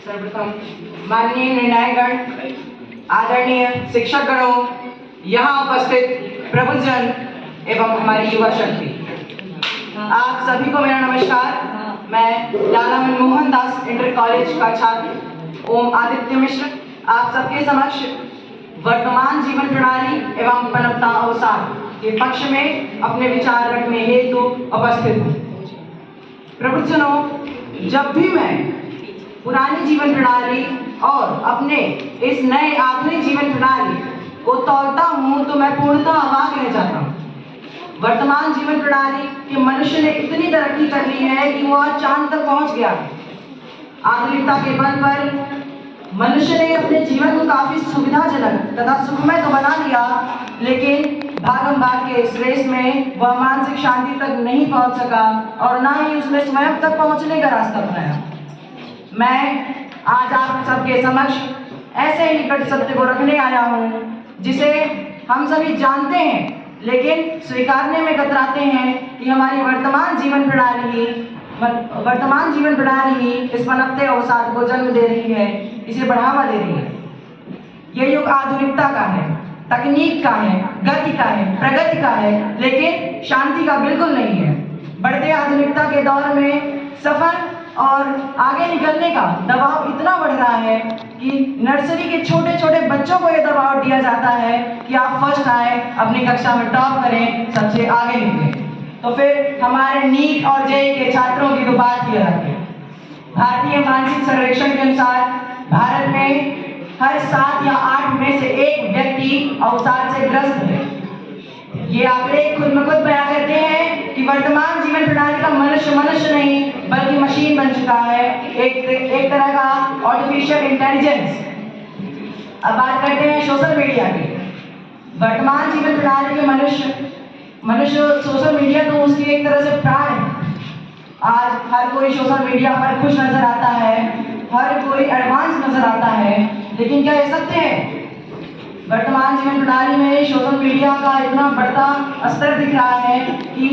सर्वप्रथम माननीय निर्णायकगण, आदरणीय शिक्षकगणों, यहाँ उपस्थित प्रबुद्धजन एवं हमारी युवा शक्ति, आप सभी को मेरा नमस्कार। मैं लाला मनमोहन दास इंटर कॉलेज का छात्र ओम आदित्य मिश्र आप सबके समक्ष वर्तमान जीवन प्रणाली एवं पनपता अवसाद के पक्ष में अपने विचार रखने हेतु उपस्थित हूँ। प्रबुद्धजनों, जब भी मैं पुरानी जीवन प्रणाली और अपने इस नए आधुनिक जीवन प्रणाली को तौलता हूँ तो मैं पूर्णतः अवाक रह जाता हूँ। वर्तमान जीवन प्रणाली के मनुष्य ने इतनी तरक्की कर ली है कि वो आज चांद तक पहुंच गया है। आधुनिकता के बल पर मनुष्य ने अपने जीवन को काफी सुविधाजनक तथा सुखमय तो बना लिया, लेकिन भागम भाग के इस रेस में वह मानसिक शांति तक नहीं पहुंच सका और ना ही उसने स्वयं तक पहुंचने का रास्ता बनाया। मैं आज आप सबके समक्ष ऐसे ही कट सत्य को रखने आया हूँ जिसे हम सभी जानते हैं लेकिन स्वीकारने में कतराते हैं कि हमारी वर्तमान जीवन प्रणाली ही इस पनपते अवसाद को जन्म दे रही है, इसे बढ़ावा दे रही है। ये युग आधुनिकता का है, तकनीक का है, गति का है, प्रगति का है, लेकिन शांति का बिल्कुल नहीं है। बढ़ते आधुनिकता के दौर में सफर और आगे निकलने का दबाव इतना बढ़ रहा है कि नर्सरी के छोटे छोटे बच्चों को यह दबाव दिया जाता है कि आप फर्स्ट आए, अपनी कक्षा में टॉप करें, सबसे आगे निकलें। तो फिर हमारे नीट और जेईई के छात्रों की तो बात ही अलग है। भारतीय मानसिक सर्वेक्षण के अनुसार भारत में हर 7 या 8 में से एक व्यक्ति अवसाद से ग्रस्त है। ये आंकड़े खुद में खुद बयां करते हैं कि वर्तमान जीवन प्रणाली का मनुष्य नहीं बल्कि मशीन बन चुका है, एक तरह का आर्टिफिशियल इंटेलिजेंस। अब बात करते हैं सोशल मीडिया की। वर्तमान जीवन प्रणाली के मनुष्य सोशल मीडिया तो उसकी एक तरह से प्राण है। आज हर कोई सोशल मीडिया पर खुश नजर आता है, हर कोई एडवांस नजर आता है, लेकिन क्या ये सत्य है? वर्तमान जीवन प्रणाली में सोशल मीडिया का इतना बढ़ता स्तर दिख रहा है कि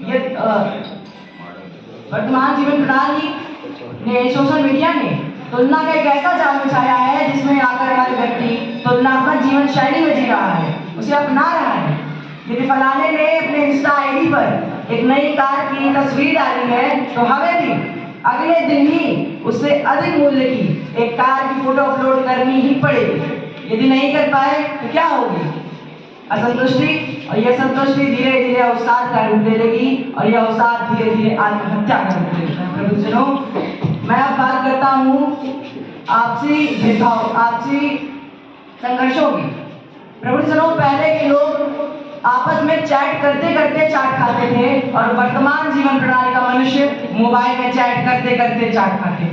ये वर्तमान जीवन प्रणाली ने, सोशल मीडिया ने तुलना का एक ऐसा जाल बिछाया है जिसमें आकर हर व्यक्ति तुलनात्मक जीवन शैली में जी रहा है, उसे अपना रहा है। यदि फलाने ने अपने इंस्टा आईडी पर एक नई कार की तस्वीर डाली है तो हमें भी अगले दिन ही उससे अधिक मूल्य की एक कार की फोटो अपलोड करनी ही पड़ेगी। यदि नहीं कर पाए तो क्या होगी? असंतुष्टि, और यह संतुष्टि धीरे धीरे अवसाद का रूप ले लेगी और यह अवसाद धीरे धीरे आत्महत्या का रूप ले लेगा। प्रबुद्धजनों, मैं अब बात करता हूँ आपसी भेदभाव, आपसी संघर्षों की। प्रबुद्धजनों, पहले के लोग आपस में चैट करते करते चाट खाते थे और वर्तमान जीवन प्रणाली का मनुष्य मोबाइल में चैट करते करते चाट खाते थे।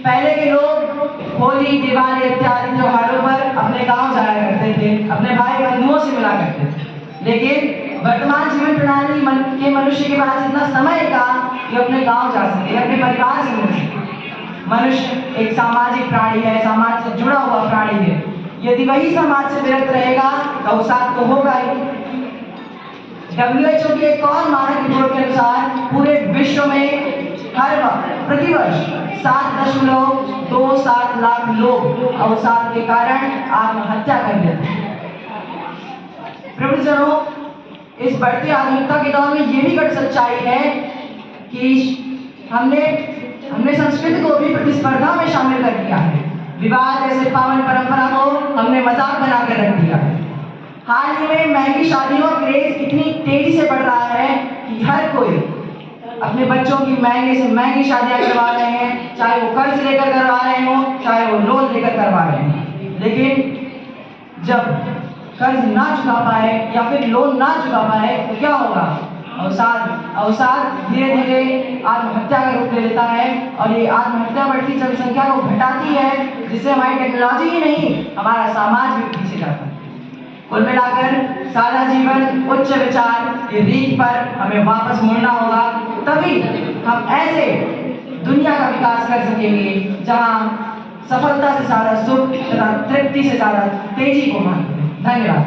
पहले के लोग होली, दिवाली इत्यादि त्योहारों पर अपने गांव जाया करते थे, अपने भाई बंधुओं से मिला करते थे, लेकिन वर्तमान जीवन प्रणाली के मनुष्य के पास इतना समय था कि अपने गांव जा सके, अपने परिवार से मिल सके। मनुष्य एक सामाजिक प्राणी है, समाज से जुड़ा हुआ प्राणी है। यदि वही समाज से विरक्त रहेगा तो अवसाद तो होगा ही। WHO की एक और मानक रिपोर्ट के अनुसार पूरे विश्व में प्रतिवर्ष 7.27 लाख लोग अवसाद के कारण आत्महत्या कर लेते हैं। प्रबुद्धजनों, इस बढ़ती आधुनिकता के दौर में ये भी कट सच्चाई है कि हमने संस्कृति को भी प्रतिस्पर्धा में शामिल कर दिया है। विवाह जैसे पावन परंपरा को हमने मजाक बनाकर रख दिया है। हाल ही में महंगी शादियों का क्रेज इतनी तेजी से बढ़ रहा है कि हर कोई अपने बच्चों की महंगे से महंगी शादियां करवा रहे हैं, चाहे वो कर्ज लेकर करवा रहे हो, चाहे वो लोन लेकर करवा रहे हैं। लेकिन जब कर्ज ना चुका पाए या फिर लोन ना चुका पाए तो क्या होगा? अवसाद धीरे धीरे आत्महत्या का रूप ले लेता है और ये आत्महत्या बढ़ती जनसंख्या को घटाती है, जिससे हमारी टेक्नोलॉजी ही नहीं, हमारा समाज भी पीछे जाता है। कुल मिलाकर सादा जीवन, उच्च विचार की रीत पर हमें वापस मुड़ना होगा, तभी हम ऐसे दुनिया का विकास कर सकेंगे जहां सफलता से ज्यादा सुख तथा तृप्ति से ज्यादा तेजी को मानते हैं। धन्यवाद।